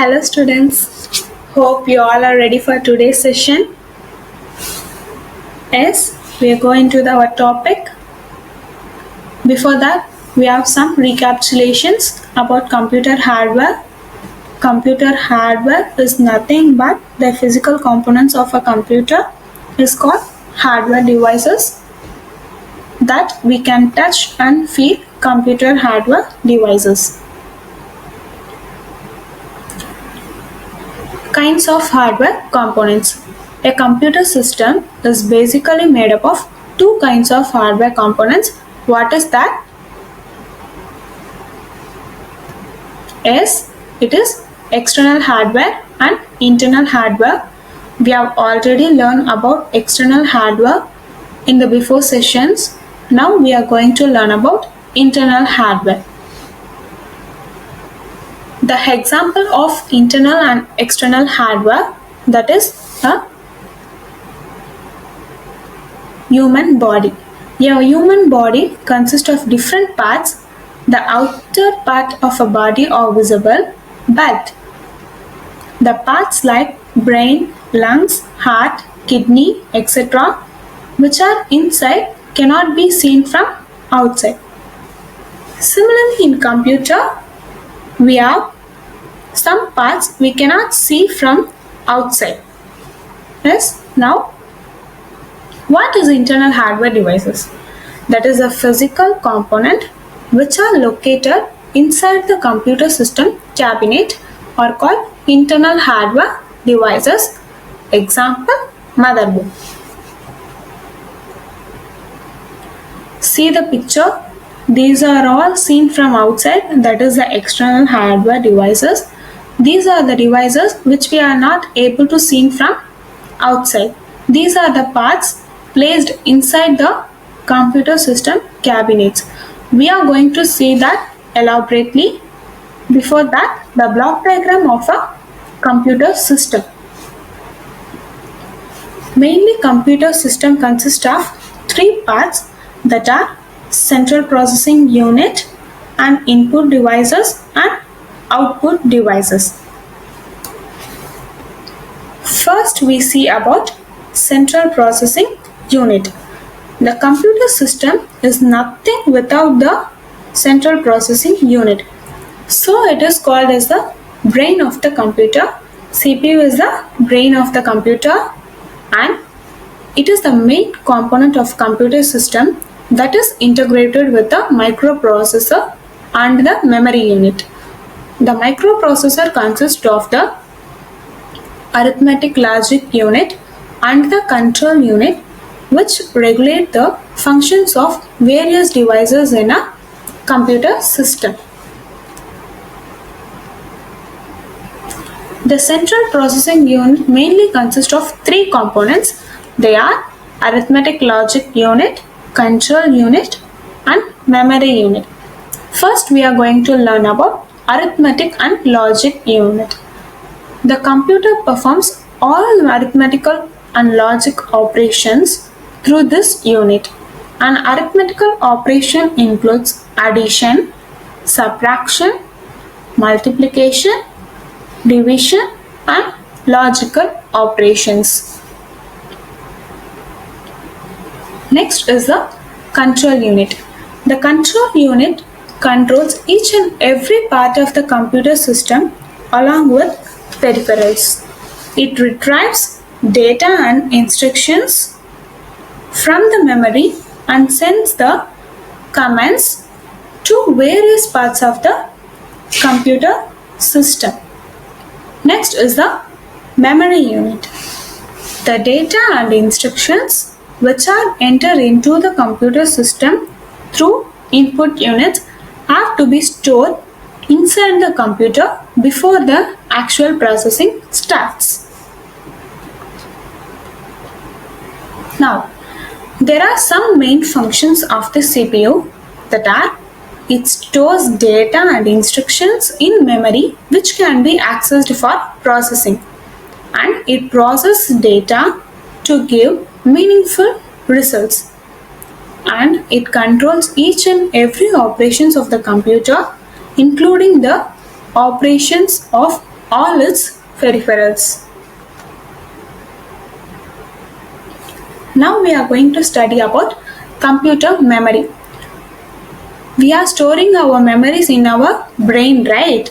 Hello students, hope you all are ready for today's session. Yes, we are going to our topic. Before that, we have some recapitulations about computer hardware. Computer hardware is nothing but the physical components of a computer is called hardware devices that we can touch and feel. Computer hardware devices. Kinds of hardware components. A computer system is basically made up of two kinds of hardware components. What is that? Yes, it is external hardware and internal hardware. We have already learned about external hardware in the before sessions. Now we are going to learn about internal hardware. The example of internal and external hardware, that is a human body. A human body consists of different parts. The outer part of a body are visible, but the parts like brain, lungs, heart, kidney, etc., which are inside, cannot be seen from outside. Similarly, in computer, we have some parts we cannot see from outside. Yes, now what is internal hardware devices? That is a physical component which are located inside the computer system cabinet are called internal hardware devices. Example, motherboard. See the picture. These are all seen from outside, that is the external hardware devices. These are the devices which we are not able to see from outside. These are the parts placed inside the computer system cabinets. We are going to see that elaborately. Before that, the block diagram of a computer system. Mainly, computer system consists of three parts, that are central processing unit and input devices and output devices. First, we see about central processing unit. The computer system is nothing without the central processing unit. So it is called as the brain of the computer. CPU is the brain of the computer and it is the main component of computer system that is integrated with the microprocessor and the memory unit. The microprocessor consists of the arithmetic logic unit and the control unit, which regulate the functions of various devices in a computer system. The central processing unit mainly consists of three components. They are arithmetic logic unit, control unit and memory unit. First, we are going to learn about arithmetic and logic unit. The computer performs all arithmetical and logic operations through this unit. An arithmetical operation includes addition, subtraction, multiplication, division and logical operations. Next is the control unit. The control unit controls each and every part of the computer system along with peripherals. It retrieves data and instructions from the memory and sends the commands to various parts of the computer system. Next is the memory unit. The data and instructions which are entered into the computer system through input units have to be stored inside the computer before the actual processing starts. Now, there are some main functions of the CPU, that are it stores data and instructions in memory which can be accessed for processing, and it processes data to give meaningful results, and it controls each and every operations of the computer, including the operations of all its peripherals. Now we are going to study about computer memory. We are storing our memories in our brain, right?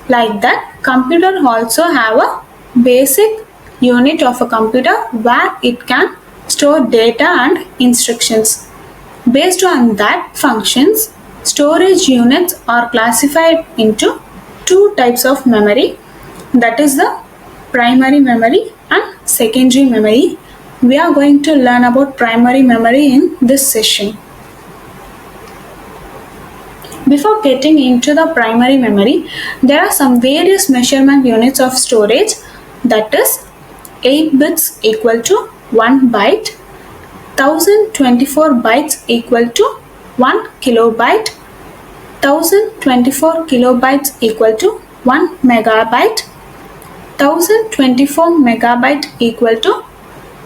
Like that, computer also have a basic unit of a computer where it can store data and instructions. Based on that functions, storage units are classified into two types of memory, that is the primary memory and secondary memory. We are going to learn about primary memory in this session. Before getting into the primary memory, there are some various measurement units of storage, that is 8 bits equal to 1 byte, 1024 bytes equal to 1 kilobyte, 1024 kilobytes equal to 1 megabyte, 1024 megabyte equal to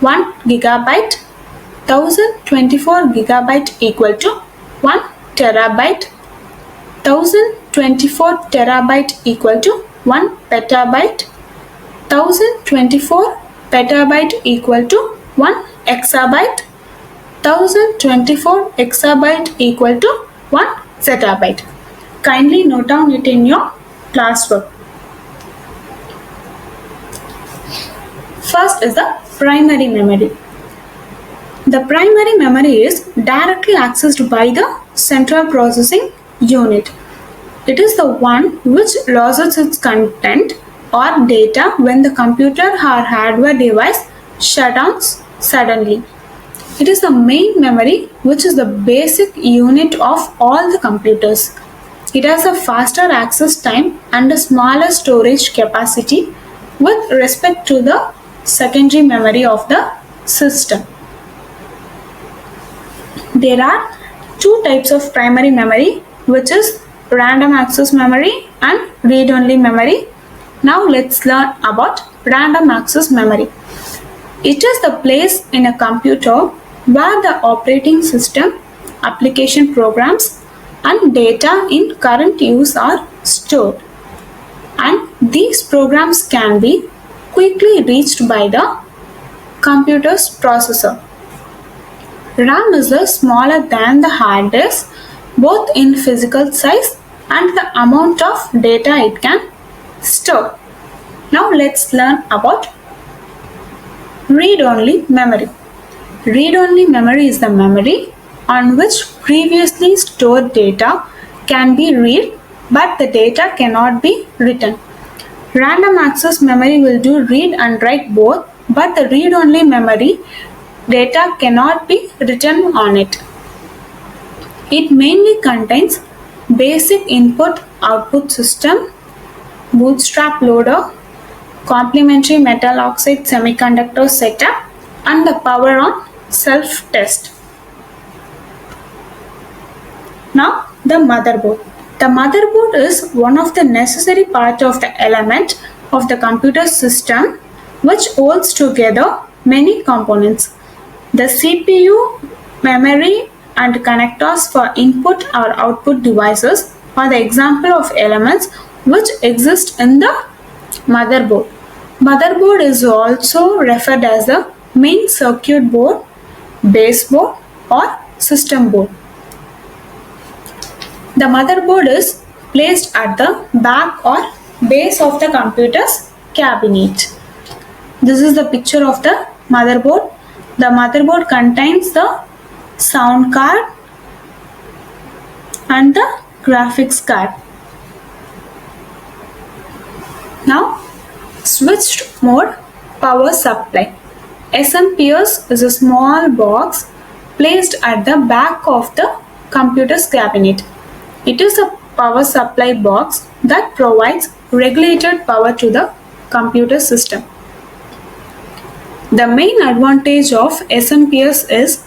1 gigabyte, 1024 gigabyte equal to 1 terabyte, 1024 terabyte equal to 1 petabyte, 1024 petabyte equal to 1 exabyte, 1024 exabyte equal to 1 zettabyte. Kindly note down it in your classwork. First is the primary memory. The primary memory is directly accessed by the central processing unit. It is the one which loses its content or data when the computer or hardware device shuts down suddenly. It is the main memory which is the basic unit of all the computers. It has a faster access time and a smaller storage capacity with respect to the secondary memory of the system. There are two types of primary memory, which is random access memory and read-only memory. Now let's learn about random access memory. It is the place in a computer where the operating system, application programs and data in current use are stored. And these programs can be quickly reached by the computer's processor. RAM is smaller than the hard disk, both in physical size and the amount of data it can store. Now let's learn about read-only memory. Read-only memory is the memory on which previously stored data can be read, but the data cannot be written. Random access memory will do read and write both, but the read-only memory data cannot be written on it. It mainly contains basic input-output system, bootstrap loader, complementary metal oxide semiconductor setup, and the power on self-test. Now the motherboard. The motherboard is one of the necessary part of the element of the computer system which holds together many components. The CPU, memory and connectors for input or output devices are the example of elements which exist in the motherboard. Motherboard is also referred as the main circuit board, baseboard or system board. The motherboard is placed at the back or base of the computer's cabinet. This is the picture of the motherboard. The motherboard contains the sound card and the graphics card. Now, switched mode power supply. SMPS is a small box placed at the back of the computer's cabinet. It is a power supply box that provides regulated power to the computer system. The main advantage of SMPS is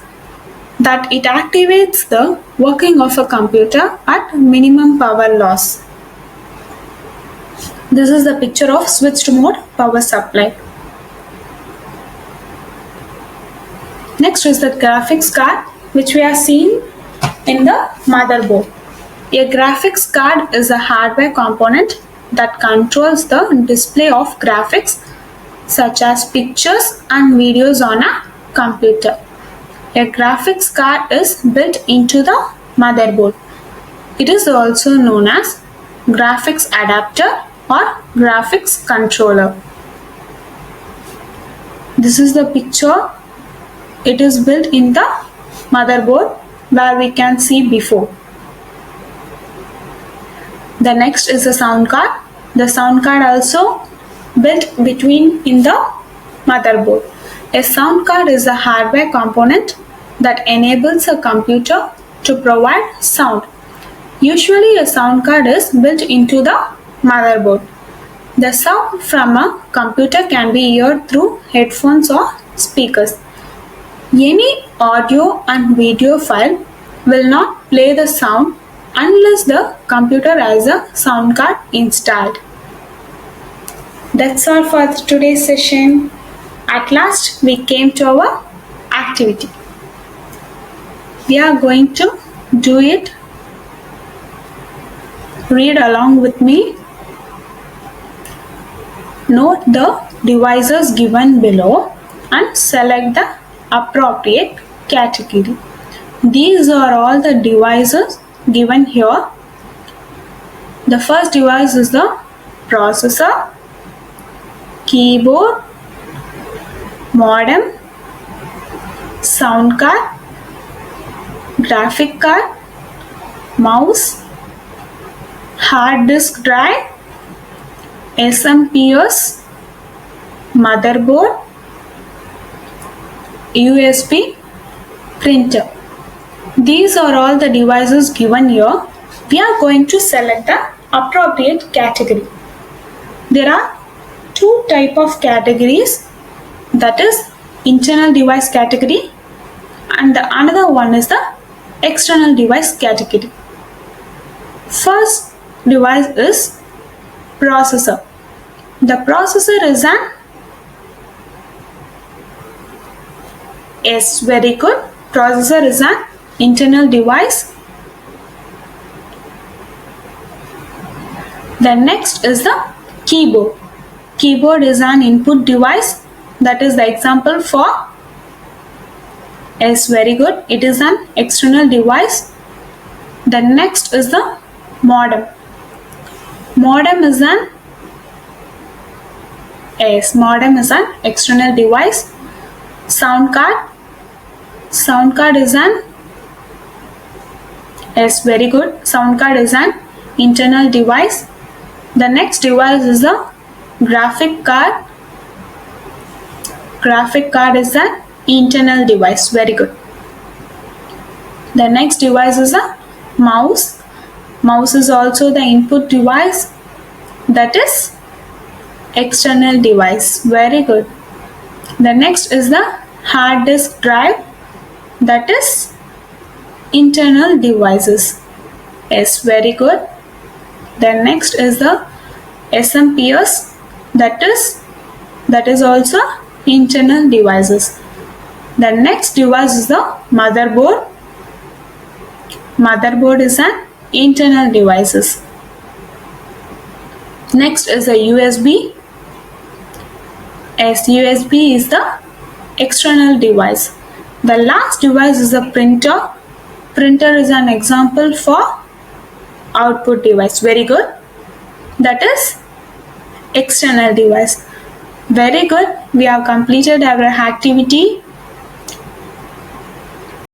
that it activates the working of a computer at minimum power loss. This is the picture of switched mode power supply. Next is the graphics card, which we are seeing in the motherboard. A graphics card is a hardware component that controls the display of graphics such as pictures and videos on a computer. A graphics card is built into the motherboard. It is also known as graphics adapter or graphics controller. This is the picture. It is built in the motherboard where we can see before. The next is the sound card. The sound card also built between in the motherboard. A sound card is a hardware component that enables a computer to provide sound. Usually a sound card is built into the motherboard. The sound from a computer can be heard through headphones or speakers. Any audio and video file will not play the sound unless the computer has a sound card installed. That's all for today's session. At last we came to our activity. We are going to do it. Read along with me. Note the devices given below and select the appropriate category. These are all the devices given here. The first device is the processor, keyboard, modem, sound card, graphic card, mouse, hard disk drive, SMPS, motherboard, USB, printer. These are all the devices given here. We are going to select the appropriate category. There are two types of categories, that is internal device category and the another one is the external device category. First device is processor. The processor is an Yes, very good. Processor is an internal device. The next is the keyboard. Keyboard is an input device. That is the example for Yes, very good. It is an external device. The next is the modem. Modem is an modem is an external device. Sound card. Sound card is an very good. Sound card is an internal device. The next device is the graphic card. Graphic card is an internal device. Very good. The next device is a mouse. Mouse is also the input device. That is external device. Very good. The next is the hard disk drive. That is internal devices. Yes, very good. Then next is the SMPS. That is also internal devices. The next device is the motherboard. Motherboard is an internal devices. Next is the USB. As USB is the external device. The last device is a printer. Printer is an example for output device. Very good. That is external device. Very good. We have completed our activity.